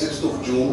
6th of June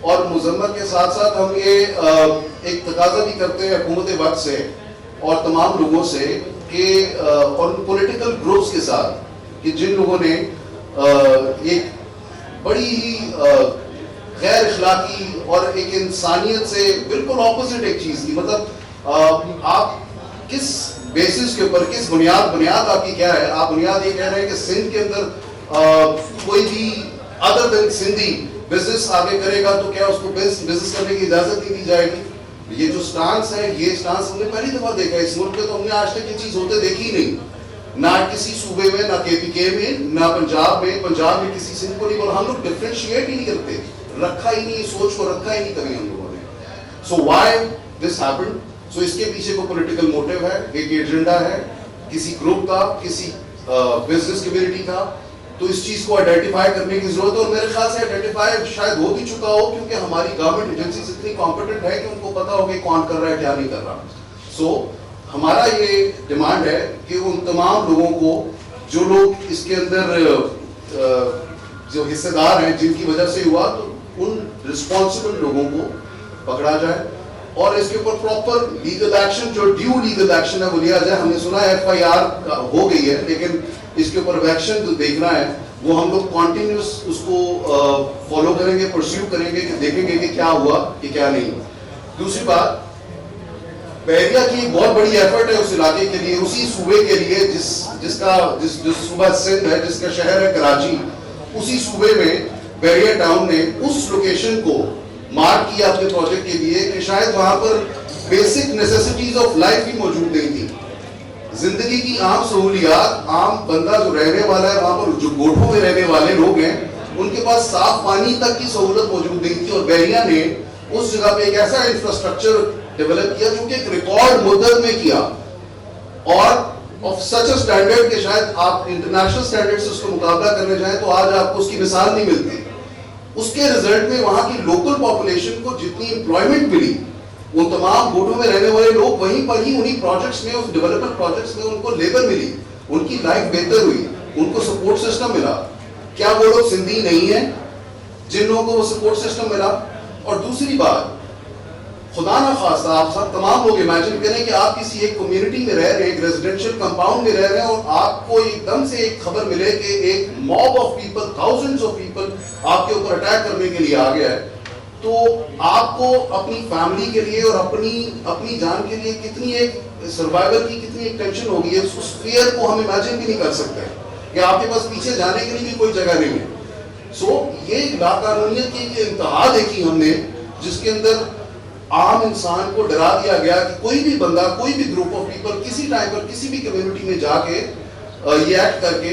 اور مذمت کے ساتھ ساتھ ہم یہ ایک تقاضا بھی کرتے ہیں حکومت وقت سے اور تمام لوگوں سے کہ اور پولیٹیکل گروپس کے ساتھ کہ جن لوگوں نے ایک بڑی ہی غیر اخلاقی اور ایک انسانیت سے بالکل اپوزٹ ایک چیز کی، مطلب آپ کس بیسس کے اوپر، کس بنیاد آپ کی کیا ہے؟ آپ بنیاد یہ کہہ رہے ہیں کہ سندھ کے اندر کوئی بھی ادر دین سندھی بزنس آگے کرے گا تو کیا اس کو بزنس کرنے کی اجازت نہیں دی جائے گی؟ یہ جو سٹانس ہے، یہ سٹانس ہم نے پہلی دفعہ دیکھا ہے اس ملک میں، تو ہم نے آج تک یہ چیز ہوتے دیکھی نہیں، نہ کسی صوبے میں، نہ کے پی کے میں، نہ پنجاب میں کسی سندھ کو نہیں بولا. ہم لوگ ڈفرینشیٹ ہی نہیں کرتے، رکھا ہی نہیں، سوچ کو رکھا ہی نہیں کبھی ہم لوگوں نے. So why this happened? سو اس کے پیچھے کو پولیٹیکل موٹیو ہے، ایک ایجنڈا ہے کسی گروپ کا، کسی بزنس کمیونٹی کا. تو اس چیز کو آئیڈینٹیفائی کرنے کی ضرورت ہے، اور میرے خیال سے آئیڈینٹیفائی شاید ہو بھی چکا ہو، کیونکہ ہماری گورنمنٹ ایجنسیز اتنی کمپیٹنٹ ہے کہ ان کو پتا ہو کہ کون کر رہا ہے کیا نہیں کر رہا. سو ہمارا یہ ڈیمانڈ ہے کہ ان تمام لوگوں کو جو لوگ اس کے اندر جو حصے دار ہیں جن کی وجہ سے ہوا، تو ان رسپانسبل لوگوں کو پکڑا جائے اور اس کے اوپر پراپر لیگل ایکشن، جو ڈیو لیگل ایکشن ہے وہ لیا جائے. ہم نے سنا ہے FIR ہو گئی ہے، لیکن اس کے اوپر ایکشن جو دیکھنا ہے وہ ہم لوگ کنٹینیوس اس کو فالو کریں گے، پرسیو کریں گے، کہ دیکھیں گے کہ کیا ہوا کہ کیا نہیں. دوسری بات، بحریہ کی ایک بہت بڑی ایفرٹ ہے اس علاقے کے لیے، اسی صوبے کے لیے جس صوبہ سندھ ہے، جس کا شہر ہے کراچی، اسی صوبے میں بحریہ ٹاؤن نے اس لوکیشن کو مارک کیا اپنے پروجیکٹ کے لیے کہ شاید وہاں پر بیسک نیسیسٹیز آف لائف بھی موجود نہیں تھی. زندگی کی عام سہولیات، عام بندہ جو رہنے والا ہے وہاں پر، جو گوٹھوں میں رہنے والے لوگ ہیں، ان کے پاس صاف پانی تک کی سہولت موجود نہیں تھی. اور بحریہ نے اس جگہ پہ ایک ایسا انفراسٹرکچر ڈیولپ کیا جو کہ ایک ریکارڈ مدت میں کیا، اور آف سچ اے اسٹینڈرڈ کہ شاید آپ انٹرنیشنل اسٹینڈرڈ سے اس کو مقابلہ کرنے جائیں تو آج آپ کو اس کی مثال نہیں ملتی. اس کے رزلٹ میں وہاں کی لوکل پاپولیشن کو جتنی امپلائمنٹ ملی، ان تمام گوٹوں میں رہنے والے لوگ وہیں پر ہی انہی پروجیکٹس میں، اس ڈیولپمنٹ پروجیکٹس میں ان کو لیبر ملی، ان کی لائف بہتر ہوئی، ان کو سپورٹ سسٹم ملا. کیا وہ لوگ سندھی نہیں ہیں جن لوگوں کو وہ سپورٹ سسٹم ملا؟ اور دوسری بات، خدا نہ خواستہ آپ سب تمام لوگ امیجن کریں کہ آپ کسی ایک کمیونٹی میں رہ رہے ہیں، ایک ریزیڈینشیل کمپاؤنڈ میں رہ رہے ہیں، اور آپ کو ایک دم سے ایک خبر ملے کہ ایک mob of people, thousands of people آپ کے اوپر اٹیک کرنے کے لیے آ گیا ہے. تو آپ کو اپنی فیملی کے لیے اور اپنی جان کے لیے کتنی ایک سروائیول کی کتنی ایک ٹینشن ہوگی ہے. اس فیئر کو ہم امیجن بھی نہیں کر سکتے کہ آپ کے پاس پیچھے جانے کے لیے بھی کوئی جگہ نہیں ہے. سو یہ لاقانونیت کی انتہا دیکھی ہم نے، جس کے اندر عام انسان کو ڈرا دیا گیا کہ کوئی بھی بندہ، کوئی بھی گروپ آف پیپل کسی ٹائم پر کسی بھی کمیونٹی میں جا کے یہ ایکٹ کر کے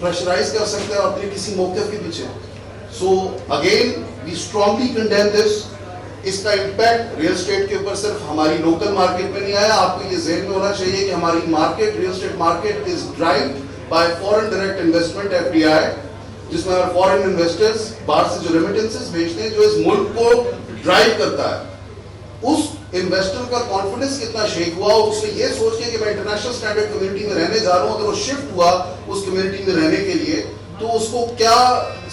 پریشرائز کر سکتا ہے اپنے کسی موقف کے پیچھے. So again we strongly condemn this. اس کا امپیکٹ ریئل اسٹیٹ کے اوپر صرف ہماری لوکل مارکیٹ میں نہیں آیا. آپ کو یہ ذہن میں ہونا چاہیے کہ ہماری market, real estate market is drive by foreign direct investment FDI، جس میں فورن انویسٹرز باہر سے جو ریمیٹنسز بھیجتے ہیں، جو اس ملک کو ڈرائیو کرتا ہے. اس انویسٹر کا کانفیڈنس کتنا شیک ہوا، اور اس نے یہ سوچ کے کہ میں انٹرنیشنل اسٹینڈرڈ کمیونٹی میں رہنے جا رہا ہوں، اگر وہ شفٹ ہوا اس کمیونٹی میں رہنے کے لیے تو اس کو کیا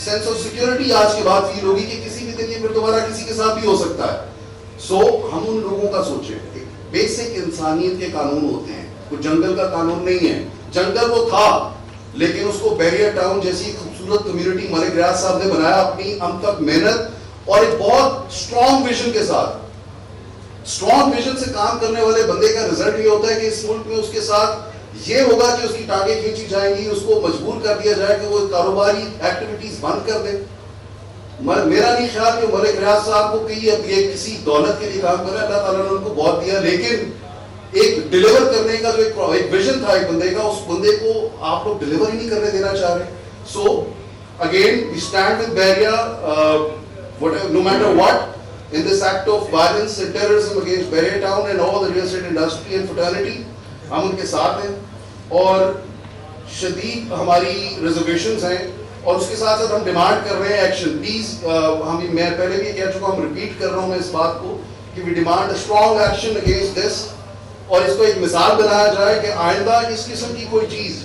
سینس آف سیکیورٹی آج کے بعد فیل ہوگی کہ کسی بھی دن یہ پھر دوبارہ کسی کے ساتھ بھی ہو سکتا ہے. سو ہم ان لوگوں کا سوچیں، بیسک انسانیت کے قانون ہوتے ہیں، کوئی جنگل کا قانون نہیں ہے. جنگل وہ تھا، لیکن اس کو بحریہ ٹاؤن جیسی خوبصورت کمیونٹی ملک ریاض صاحب نے بنایا اپنی ام تک محنت اور ایک بہت اسٹرانگ ویژن کے ساتھ. اسٹرانگ ویژن سے کام کرنے والے بندے کا رزلٹ یہ ہوتا ہے کہ اس ملک میں اس کے ساتھ یہ ہوگا کہ اس کی ٹانگیں کھینچی جائیں گی، اس کو مجبور کر دیا جائے کہ وہ کاروباری ایکٹیویٹیز بند کر دے. میرا نہیں خیال کہ ملک ریاض صاحب کو کسی دولت کے لیے کام کرنا، اللہ تعالیٰ نے ان کو بہت دیا، لیکن ایک ڈیلیور کرنے کا جو ایک ویژن تھا ایک بندے کا، اس بندے کو آپ لوگ ڈیلیور ہی نہیں کرنے دینا چاہ رہے. So again we stand with Bahria no matter what in this act of violence and terrorism against Bahria town and all the real estate industry and fraternity. ہم ان کے ساتھ ہیں اور شدید ہماری ریزرویشنز ہیں، اور اس کے ساتھ ساتھ ہم ڈیمانڈ کر رہے ہیں ایکشن. پلیز، میں پہلے بھی کہہ چکا ہوں، ریپیٹ کر رہا ہوں میں اس بات کو کہ we demand strong action against this, اور اس کو ایک مثال بنایا جائے کہ آئندہ اس قسم کی کوئی چیز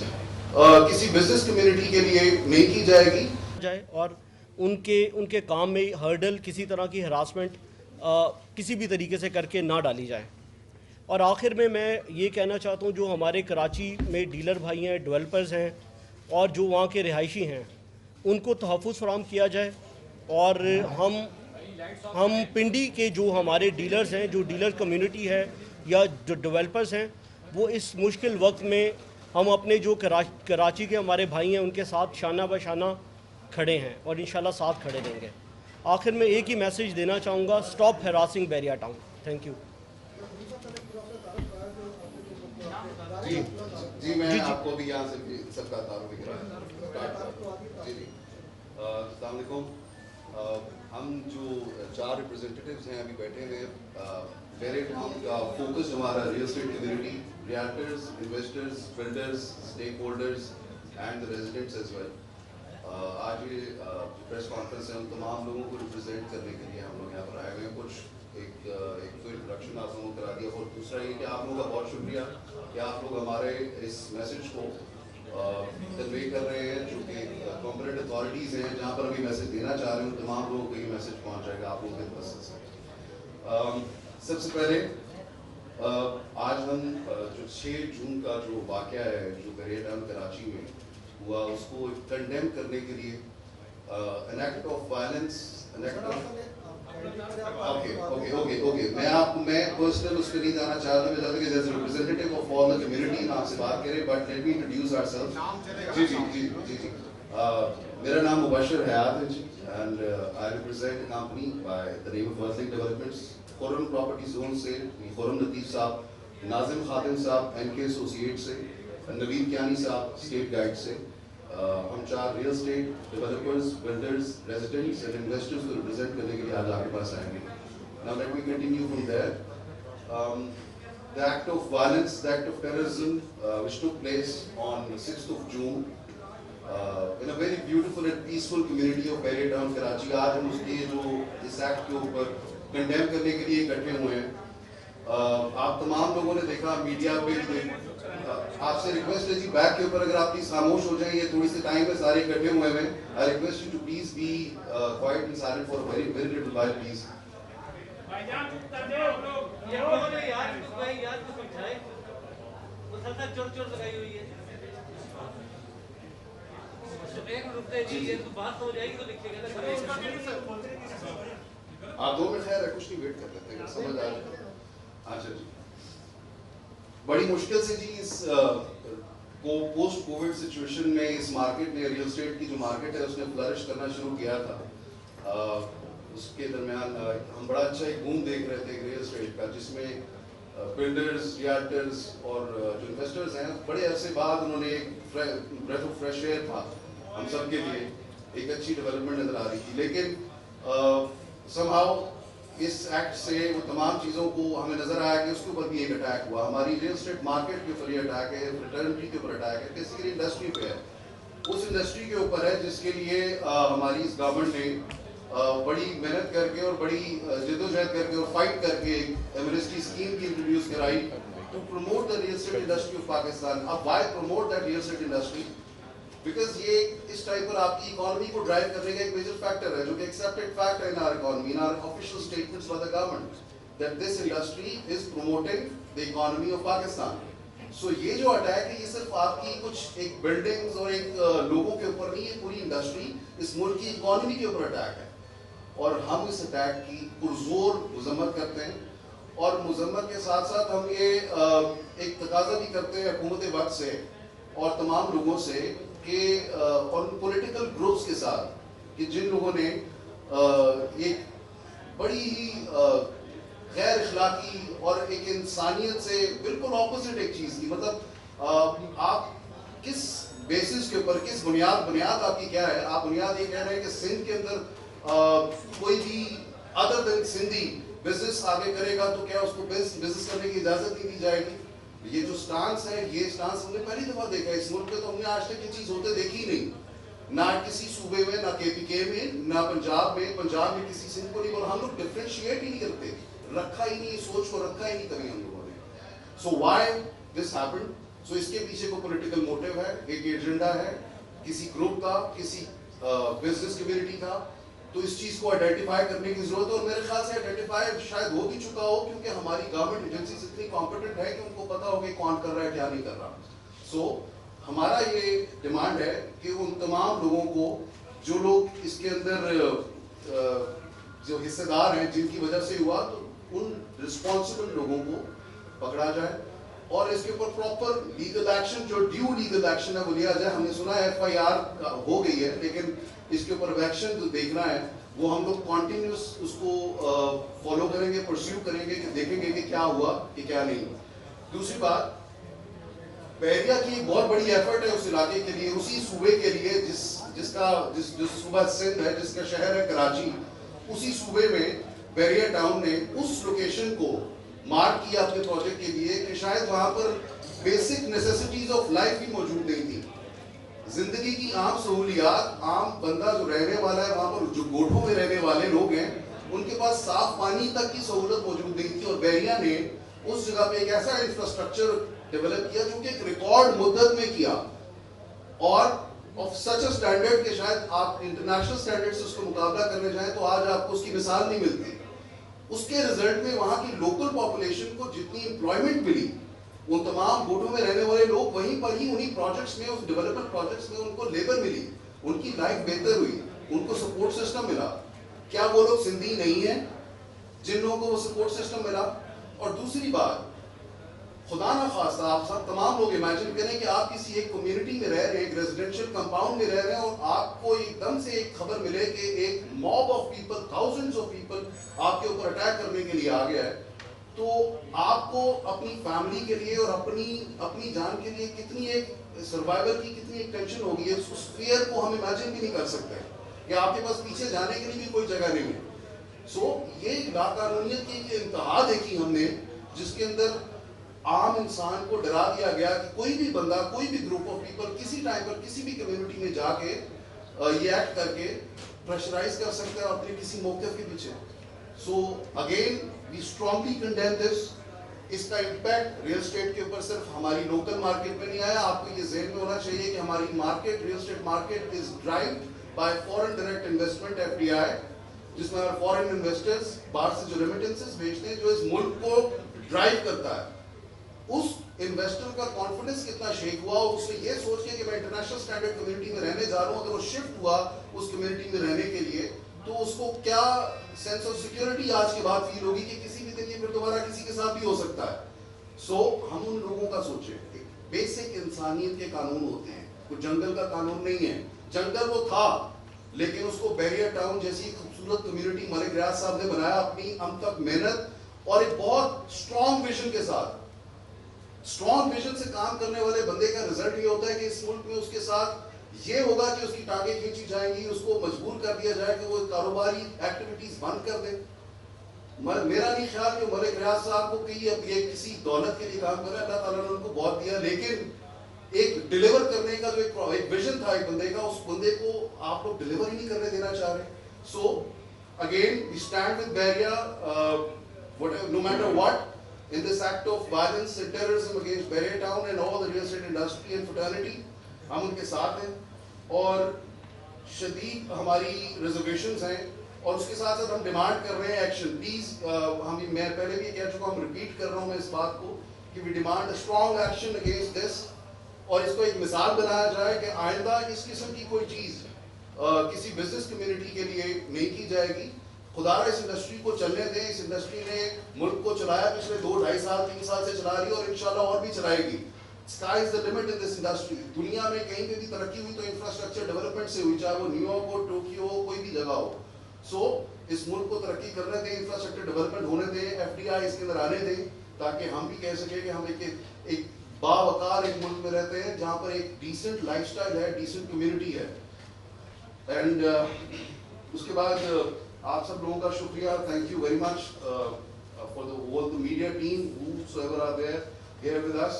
کسی بزنس کمیونٹی کے لیے نہیں کی جائے گی. اور ان کے کام میں ہرڈل کسی طرح کی ہراسمنٹ کسی بھی طریقے سے کر کے نہ ڈالی جائے. اور آخر میں یہ کہنا چاہتا ہوں جو ہمارے کراچی میں ڈیلر بھائی ہیں, ڈیولپرز ہیں اور جو وہاں کے رہائشی ہیں, ان کو تحفظ فراہم کیا جائے. اور ہم پنڈی کے جو ہمارے ڈیلرز ہیں, جو ڈیلر کمیونٹی ہے یا جو ڈیولپرز ہیں, وہ اس مشکل وقت میں ہم اپنے جو کراچی کے ہمارے بھائی ہیں ان کے ساتھ شانہ بہ شانہ کھڑے ہیں اور انشاءاللہ ساتھ کھڑے رہیں گے. آخر میں ایک ہی میسیج دینا چاہوں گا, اسٹاپ ہراسنگ بحریہ ٹاؤن. Thank you. جی میں آپ کو بھی یہاں سے سب کا تعارف کرا. جی السلام علیکم. ہم جو 4 ریپرزینٹیوز ہیں ابھی بیٹھے ہوئے ہیں, بحریہ ٹاؤن کا فوکس ہمارا real estate community, realtors, investors, builders, stake holders and residents as well. آج یہ پریس کانفرنس ہے ان تمام لوگوں کو ریپرزینٹ کرنے کے لیے ہم لوگ یہاں پر آئے ہوئے ہیں. کچھ ایک تو انٹروڈکشن آپ لوگوں کو کرا دیا, اور دوسرا یہ کہ آپ لوگوں کا بہت شکریہ کہ آپ لوگ ہمارے اس میسج کو کنوے کر رہے ہیں, جو کہ کمپیٹنٹ اتھارٹیز ہیں جہاں پر ابھی میسج دینا چاہ رہے ہیں ان تمام لوگوں کو یہ میسج پہنچ جائے گا آپ لوگوں کے پاس سے. سب سے پہلے آج ہم جو 6 جون کا جو واقعہ ہے جو بحریہ ٹاؤن کراچی میں ہوا, اس کو کنڈیم کرنے کے لیے an act of violence, an act of okay میں پرسنل اس پہ نہیں جانا چاہتا. میں چاہتا کہ as representative of all the community آپ سے بات کریں, but let me introduce ourself. جی میرا نام مبشر حیات ہے جی, and I represent a company by the name of Wersling developments. Khurram property zone سے خرم لطیف صاحب, ناظم خاتم صاحب این کے ایسوسیٹ سے, نوید کیانی صاحب اسٹیٹ گائیڈ سے. ہم 4 real estate developers, builders, residents and investors کو ریپرزینٹ کرنے کے لیے آج آپ کے پاس آئیں گے. Now let me continue from there. The act of violence, the act of terrorism which took place on 6th of June in a very beautiful and peaceful community of Bharia Town, Karachi. آج ہم اس کے جو اس act کے اوپر condemn کرنے کے لیے اکٹھے ہوئے ہیں. آپ تمام لوگوں نے دیکھا میڈیا پہ, آپ سے ریکویسٹ ہے جی بیک کے اوپر اگر آپ پلیز خاموش ہو جائیں, یہ تھوڑی سی ٹائم میں سارے اکٹھے ہوئے ہیں. I request you to please be quiet and silent for a very little while please. آپ 2 منٹ خیر ہے, کچھ نہیں, ویٹ کر لیتے ہیں, سمجھ آ جائے. اچھا جی, بڑی مشکل سے جی اس پوسٹ کووڈ سچویشن میں اس مارکیٹ نے, ریئل اسٹیٹ کی جو مارکیٹ ہے اس نے فلرش کرنا شروع کیا تھا. اس کے درمیان ہم بڑا اچھا ایک بوم دیکھ رہے تھے ریئل اسٹیٹ کا, جس میں بلڈرز, ریالٹرز اور جو انویسٹرز ہیں بڑے عرصے بعد انہوں نے ایک بریتھ آف فریش ایئر تھا ہم سب کے لیے, ایک اچھی ڈیولپمنٹ نظر آ رہی تھی. لیکن سم ہاؤ اس ایکٹ سے وہ تمام چیزوں کو ہمیں نظر آیا کہ اس کے اوپر بھی ایک اٹیک ہوا. ہماری ریئل اسٹیٹ مارکیٹ کے اوپر یہ اٹیک ہے, فریٹرنٹی کے اوپر اٹیک ہے, بیسیکلی انڈسٹری پہ ہے. اس انڈسٹری کے اوپر ہے جس کے لیے ہماری اس گورنمنٹ نے بڑی محنت کر کے اور بڑی جدوجہد کر کے اور فائٹ کر کے ایک ایمنسٹی اسکیم کی انٹروڈیوس کرائی to promote the real estate industry of Pakistan. اب why promote that real estate industry? Because یہ اس ٹائپ پر آپ کی اکانومی کو ڈرائیو کرنے کا ایک میجر فیکٹر ہے, جو کہ ایکسیپٹڈ فیکٹ ہے in our economy, in our official statements by the government that this industry is promoting the economy of Pakistan. So یہ جو اٹیک ہے یہ صرف آپ کی کچھ ایک بلڈنگز اور ایک لوگوں کے اوپر نہیں, یہ پوری انڈسٹری اس ملک کی اکانومی کے اوپر اٹیک ہے. اور ہم اس اٹیک کی پرزور مذمت کرتے ہیں, اور مذمت کے ساتھ ساتھ ہم یہ ایک تقاضا بھی کرتے ہیں حکومت وقت سے اور تمام لوگوں سے کہ اور پولیٹیکل گروپس کے ساتھ کہ جن لوگوں نے ایک بڑی ہی غیر اخلاقی اور ایک انسانیت سے بالکل اپوزٹ ایک چیز کی, مطلب آپ کس بیسس کے اوپر, کس بنیاد آپ کی کیا ہے؟ آپ بنیاد یہ کہہ رہے ہیں کہ سندھ کے اندر کوئی بھی ادر دین سندھی بزنس آگے کرے گا تو کیا اس کو بزنس کرنے کی اجازت نہیں دی جائے گی؟ یہ جو سٹانس ہے, یہ سٹانس ہم نے پہلی دفعہ دیکھا ہے اس ملک میں, تو ہم نے آج تک یہ چیز ہوتے دیکھی نہیں, نہ کسی صوبے میں, نہ کے پی کے میں, نہ پنجاب میں کسی سندھ کو نہیں بولا. ہم لوگ ڈفرینشیٹ ہی نہیں کرتے, رکھا ہی نہیں, سوچ کو رکھا ہی نہیں کبھی ہم لوگوں نے. So why this happened? سو اس کے پیچھے کو پولیٹیکل موٹیو ہے, ایک ایجنڈا ہے کسی گروپ کا, کسی بزنس کمیونٹی تھا. تو اس چیز کو آئیڈینٹیفائی کرنے کی ضرورت ہے, اور میرے خیال سے آئیڈینٹیفائی شاید ہو بھی چکا ہو, کیونکہ ہماری گورنمنٹ ایجنسیز اتنی کمپیٹنٹ ہے کہ ان کو پتا ہو کہ کون کر رہا ہے کیا نہیں کر رہا. سو ہمارا یہ ڈیمانڈ ہے کہ ان تمام لوگوں کو جو لوگ اس کے اندر جو حصے دار ہیں جن کی وجہ سے ہوا, تو ان رسپانسبل لوگوں کو پکڑا جائے اور اس کے اوپر پراپر لیگل ایکشن, جو ڈیو لیگل ایکشن ہے وہ لیا جائے. ہم نے سنا ہے FIR ہو گئی ہے, لیکن اس کے اوپر ایکشن جو دیکھنا ہے وہ ہم لوگ کنٹینیوس اس کو فالو کریں گے, پرسیو کریں گے, کہ دیکھیں گے کہ کیا ہوا کہ کیا نہیں. دوسری بات, بحریہ کی ایک بہت بڑی ایفرٹ ہے اس علاقے کے لیے, اسی صوبے کے لیے جس صوبہ سندھ ہے, جس کا شہر ہے کراچی, اسی صوبے میں بحریہ ٹاؤن نے اس لوکیشن کو مارک کیا اپنے پروجیکٹ کے لیے کہ شاید وہاں پر بیسک نیسیسٹیز آف لائف بھی موجود نہیں تھی. زندگی کی عام سہولیات, عام بندہ جو رہنے والا ہے وہاں پر, جو گوٹھوں میں رہنے والے لوگ ہیں, ان کے پاس صاف پانی تک کی سہولت موجود نہیں تھی. اور بحریہ نے اس جگہ پہ ایک ایسا انفراسٹرکچر ڈیولپ کیا جو کہ ایک ریکارڈ مدت میں کیا, اور آف سچ اے اسٹینڈرڈ کہ شاید آپ انٹرنیشنل اسٹینڈرڈ سے اس کو مقابلہ کرنے جائیں تو آج آپ کو اس کی مثال نہیں ملتی. اس کے رزلٹ میں وہاں کی لوکل پاپولیشن کو جتنی امپلائمنٹ ملی, ان تمام گوٹوں میں رہنے والے لوگ وہیں پر ہی انہی پروجیکٹس میں, اس ڈیولپمنٹ پروجیکٹس میں ان کو لیبر ملی, ان کی لائف بہتر ہوئی, ان کو سپورٹ سسٹم ملا. کیا وہ لوگ سندھی نہیں ہیں جن لوگوں کو وہ سپورٹ سسٹم ملا؟ اور دوسری بات, خدا نہ خواستہ آپ سب تمام لوگ امیجن کریں کہ آپ کسی ایک کمیونٹی میں رہ رہے ہیں, ایک ریزیڈینشیل کمپاؤنڈ میں رہ رہے ہیں, اور آپ کو ایک دم سے ایک خبر ملے کہ ایک mob of people, thousands of people آپ کے اوپر اٹیک کرنے کے لیے آ گیا ہے. تو آپ کو اپنی فیملی کے لیے اور اپنی جان کے لیے کتنی ایک سروائیول کی کتنی ایک ٹینشن ہوگی ہے. اس فیئر کو ہم امیجن بھی نہیں کر سکتے کہ آپ کے پاس پیچھے جانے کے لیے بھی کوئی جگہ نہیں ہے. سو یہ لاقانونیت کی ایک انتہا دیکھی ہم نے, جس کے اندر عام انسان کو ڈرا دیا گیا کہ کوئی بھی بندہ, کوئی بھی گروپ آف پیپل کسی ٹائم پر کسی بھی کمیونٹی میں جا کے یہ ایکٹ کر کے پریشرائز کر سکتا ہے اپنے کسی موقف کے پیچھے. So again we strongly condemn this. اس کا امپیکٹ ریل اسٹیٹ کے اوپر صرف ہماری لوکل مارکیٹ میں نہیں آیا. آپ کو یہ ذہن میں ہونا چاہیے کہ ہماری market, real estate market is derived by foreign direct investment FDI, جس میں فورن انویسٹرز باہر سے جو ریمیٹنسز بھیجتے ہیں, جو اس ملک کو ڈرائیو کرتا ہے. اس انویسٹر کا کانفیڈنس کتنا شیک ہوا, اور اس نے یہ سوچ کے کہ میں انٹرنیشنل اسٹینڈرڈ کمیونٹی میں رہنے جا رہا ہوں, اگر وہ شفٹ ہوا اس کمیونٹی میں رہنے کے لیے, تو اس کو کیا سینس آف سیکورٹی آج کے بعد فیل ہوگی کہ کسی بھی دن یہ پھر دوبارہ کسی کے ساتھ بھی ہو سکتا ہے. سو ہم ان لوگوں کا سوچیں, بیسک انسانیت کے قانون ہوتے ہیں, کوئی جنگل کا قانون نہیں ہے. جنگل وہ تھا, لیکن اس کو بحریہ ٹاؤن جیسی خوبصورت کمیونٹی ملک ریاض صاحب نے بنایا اپنی ام تک محنت اور ایک بہت اسٹرانگ ویژن کے ساتھ. اسٹرانگ ویژن سے کام کرنے والے بندے کا رزلٹ یہ ہوتا ہے کہ اس ملک میں اس کے ساتھ یہ ہوگا کہ اس کی ٹانگیں کھینچی جائیں گی, اس کو مجبور کر دیا جائے کہ وہ کاروباری ایکٹیویٹیز بند کر دے. میرا نہیں خیال کہ ملک ریاض صاحب کو کہ اب یہ کسی دولت کے لیے کام کر رہا ہے, اللہ تعالیٰ نے ان کو بہت دیا, لیکن ایک ڈیلیور کرنے کا جو ایک ویژن تھا ایک بندے کا, اس بندے کو آپ لوگ ڈیلیور ہی نہیں کرنے دینا چاہ رہے. So again we stand with Bahria no matter what in this act of violence and terrorism against Bahria town and all the real estate industry and fraternity. ہم ان کے ساتھ ہیں, اور شدید ہماری ریزرویشنز ہیں, اور اس کے ساتھ ساتھ ہم ڈیمانڈ کر رہے ہیں ایکشن. پلیز, میں پہلے بھی کہہ چکا ہوں, ریپیٹ کر رہا ہوں میں اس بات کو کہ we demand strong action against this, اور اس کو ایک مثال بنایا جائے کہ آئندہ اس قسم کی کوئی چیز کسی بزنس کمیونٹی کے لیے نہیں کی جائے گی. خدا اس انڈسٹری کو چلنے دیں. اس انڈسٹری نے ملک کو چلایا پچھلے 2-2.5 سال 3 سال سے چلا رہی ہے, اور انشاءاللہ اور بھی چلائے گی. Sky is the limit in this industry. دنیا میں کہیں پہ بھی ترقی ہوئی تو انفراسٹرکچر ڈیولپمنٹ سے ہوئی, چاہے وہ نیو یارک ہو, ٹوکیو ہو, کوئی بھی جگہ ہو. سو اس ملک کو ترقی کرنے دیں, انفراسٹرکچر ڈیولپمنٹ ہونے دیں, FDI اس کے اندر آنے دیں, تاکہ ہم بھی کہہ سکیں کہ ہم ایک باوقار ایک ملک میں رہتے ہیں جہاں پر ایک ڈیسنٹ لائف اسٹائل ہے, ڈیسنٹ کمیونٹی ہے. اینڈ اس کے بعد آپ سب لوگوں کا شکریہ. Thank you very much for the whole media team whosoever are there here with us,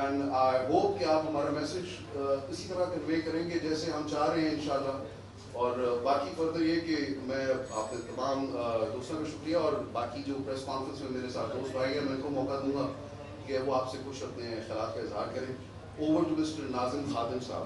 and I hope کہ آپ ہمارا میسج اسی طرح کنوے کریں گے جیسے ہم چاہ رہے ہیں انشاءاللہ. اور باقی فردر یہ کہ میں آپ تمام دوستوں کا شکریہ, اور باقی جو پریس کانفرنس میں میرے ساتھ دوست بھائی ہیں میں ان کو موقع دوں گا کہ وہ آپ سے کچھ اپنے خیالات کا اظہار کریں. اوور ٹو مسٹر ناظم خادم صاحب.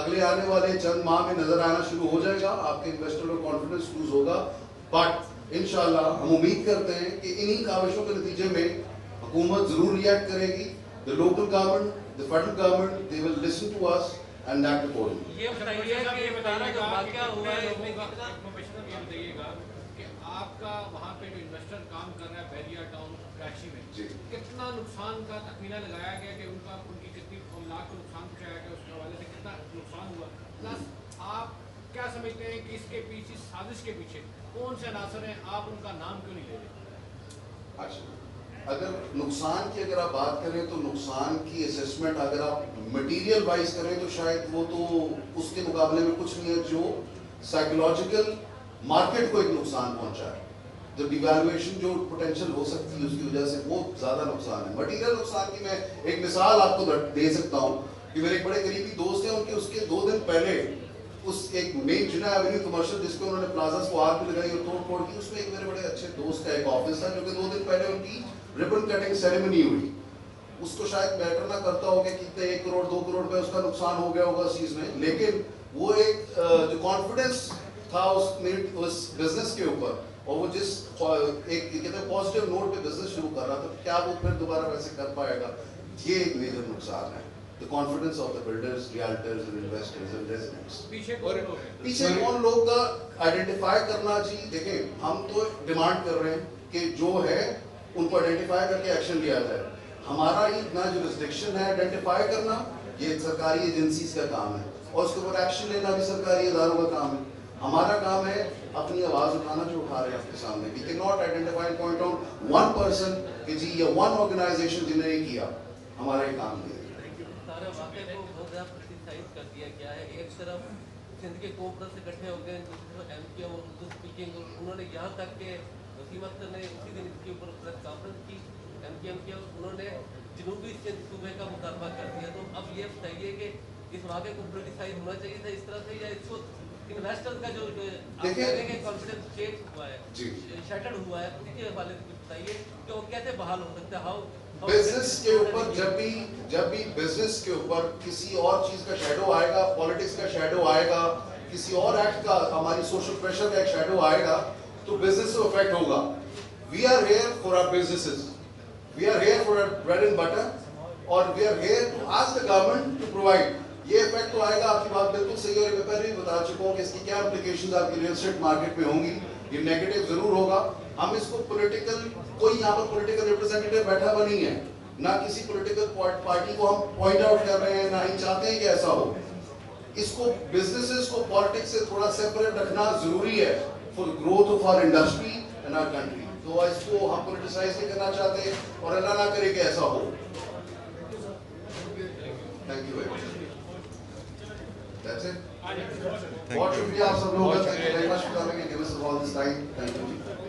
اگلے آنے والے چند ماہ میں نظر آنا شروع ہو جائے گا, آپ کے انویسٹر کو کانفیڈنس لوز ہوگا, بٹ انشاءاللہ ہم امید کرتے ہیں کہ انہی کاوشوں کے نتیجے میں حکومت ضرور ریئیکٹ کرے گی. The local government, the federal government, they will listen to us and act accordingly. یہ بتائیے کہ پہلا جو واقعہ ہوا ہے اس میں کمشنر یہ بتائیے گا کہ آپ کا وہاں پہ جو انویسٹر کام کر رہا ہے بیریا ٹاؤن کراچی میں, جی. کتنا نقصان کا تخمینہ لگایا گیا کہ ان کی کتنی لاکھ کو نقصان پہنچایا گیا, اس کے حوالے سے کتنا نقصان ہوا, پلس آپ کیا سمجھتے ہیں کہ اس کے پیچھے سازش کے پیچھے کون سے عناصر ہیں, آپ ان کا نام کیوں نہیں لے رہے؟ اچھا, اگر نقصان کی اگر آپ بات کریں تو نقصان کی اسیسمنٹ اگر آپ مٹیریل وائز کریں تو شاید وہ تو اس کے مقابلے میں کچھ نہیں ہے جو سائیکولوجیکل مارکیٹ کو ایک نقصان پہنچا ہے. جو ڈیویلویشن جو پوٹینشیل ہو سکتی ہے اس کی وجہ سے وہ زیادہ نقصان ہے. مٹیریل نقصان کی میں ایک مثال آپ کو دے سکتا ہوں کہ میرے ایک بڑے قریبی دوست ہیں, ان کے اس کے 2 دن پہلے اس ایک مین جنا ایونیو کمرشل جس کو انہوں نے پلازاز کو آگ بھی لگائی اور توڑ پھوڑ کی, اس میں ایک میرے بڑے اچھے دوست کا ایک آفس تھا جو کہ 2 دن پہلے ان کی ربن کٹنگ سیریمنی ہوئی. اس کو شاید میٹر نہ کرتا ہو کہ کتنے 1 کروڑ 2 کروڑ روپے اس کا نقصان ہو گیا ہوگا اس چیز میں, لیکن وہ ایک جو کانفیڈنس تھا اس بزنس کے اوپر, اور وہ جس ایک کہتے ہیں پازیٹیو نوٹ پہ بزنس شروع کر رہا تھا, کیا وہ پھر دوبارہ ویسے کر پائے گا, یہ ایک میجر نقصان ہے. The confidence of the builders, realtors and investors and residents. پیچھے کون لوگ کا آئیڈینٹیفائی کرنا جی, دیکھیں ہم تو ڈیمانڈ کر رہے ہیں کہ جو ہے ان کو آئیڈینٹیفائی کر کے ایکشن لیا جائے. ہمارا ہی اتنا جو ریسٹرکشن ہے آئیڈینٹیفائی کرنا, یہ سرکاری ایجنسیز کا کام ہے, اور اس کے اوپر ایکشن لینا بھی سرکاری اداروں کا کام ہے. ہمارا کام ہے اپنی آواز اٹھانا جو اٹھا رہے ہیں آپ کے سامنے. We cannot identify and point out one person کہ جی یہ one organization جنہیں یہ کیا, ہمارا یہ کام نہیں ہے. سارے واقعے کو بہت زیادہ پرسائز کر دیا گیا ہے. ایک طرف سندھ کے کانفرنس اکٹھے ہو گئے, دوسری طرف ایم پی اور اردو اسپیکنگ, انہوں نے یہاں تک کہ وسیم اختر نے اسی دن اس کے اوپر پریس کانفرنس کی, ایم پی انہوں نے جنوبی سندھ صوبے کا مطالبہ کر دیا. تو اب یہ بتائیے کہ اس واقعے کو پولیٹیسائز ہونا چاہیے تھا اس طرح سے, یا اس کو انویسٹر کا جو کانفیڈنس چینج ہوا ہے, شیٹرڈ ہوا ہے, اس کے حوالے سے بتائیے کہ وہ کیسے بحال ہو سکتا ہے. ہاؤ بزنس کے اوپر جب بھی بزنس کے اوپر کسی اور چیز کا شیڈو آئے گا, پالیٹکس کا شیڈو آئے گا, کسی اور ایکٹ کا, ہماری سوشل پریشر کا ایک شیڈو آئے گا, تو بزنس سے افیکٹ ہوگا. We are here for our businesses, we are here for our bread and butter, اور we are here to ask the government to provide. یہ افیکٹ تو آئے گا, آپ کی بات بالکل صحیح ہے, اور میں پہلے بھی بتا چکا ہوں کہ اس کی کیا امپلیکیشنز آپ کی ریئل اسٹیٹ مارکیٹ میں ہوں گی. یہ نیگیٹو ضرور ہوگا. ہم اس کو پولیٹیکل, کوئی یہاں پر پولیٹیکل ریپرزینٹیٹیو بیٹھا ہوا نہیں ہے, نہ کسی پولیٹیکل پارٹی کو ہم پوائنٹ آؤٹ کر رہے ہیں, نہ ہی چاہتے ہیں کہ ایسا ہو. اس کو بزنسز کو پالیٹکس سے تھوڑا سیپریٹ رکھنا ضروری ہے for growth of our industry and our country. تو اس کو ہم پولیٹیسائز نہیں کرنا چاہتے, اور اللہ نہ کرے کہ ایسا ہو. Thank you very much. That's it. بہت شکریہ آپ سب لوگوں کا. Thank you very much for coming and giving us all this time. Thank you.